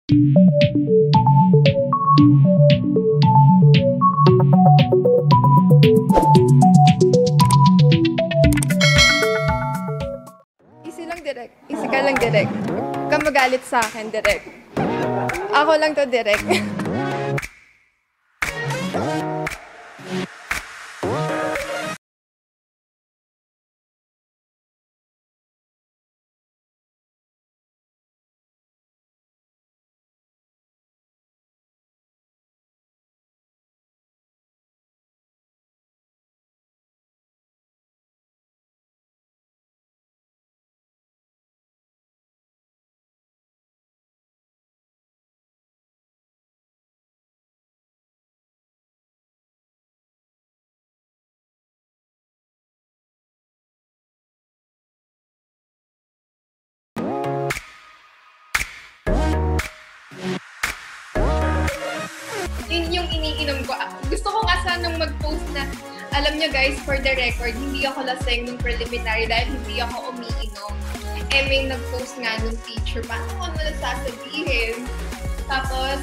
Easy lang, direct. Easy ka lang, direct. Huwag kang magalit sa akin, direct. Ako lang to, direct. Yun yung iniinom ko. Gusto ko nga sanang mag-post na, alam nyo guys, for the record, hindi ako laseng nung preliminary dahil hindi ako umiinom. Eh, may nag-post nga nung teacher, paano ko na sasabihin? Tapos,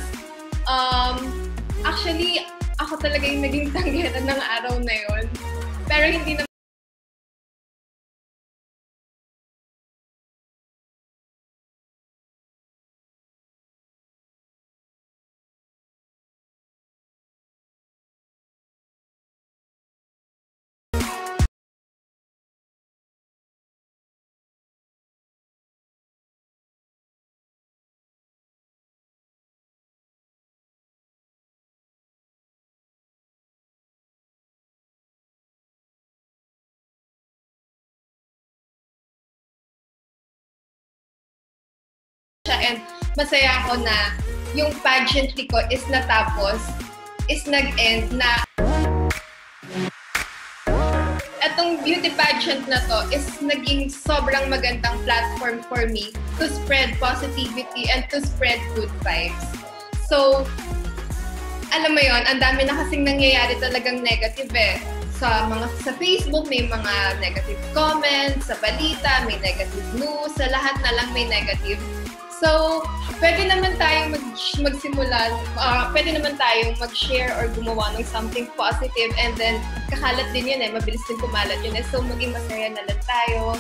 actually, ako talaga yung naging tanggihan ng araw na yun. Pero hindi na and masaya ako na yung pageantry ko is natapos, is nag-end na etong beauty pageant na to is naging sobrang magandang platform for me to spread positivity and to spread good vibes. So, alam mo yon, ang dami na kasing nangyayari talagang negative eh. Sa Facebook, may mga negative comments, sa balita, may negative news, sa lahat na lang may negative. So, pwede naman tayong magsimula, pwede naman tayong mag-share or gumawa ng something positive and then kakalat din yun eh, mabilis din kumalat yun eh. So, maging masaya na lang tayo.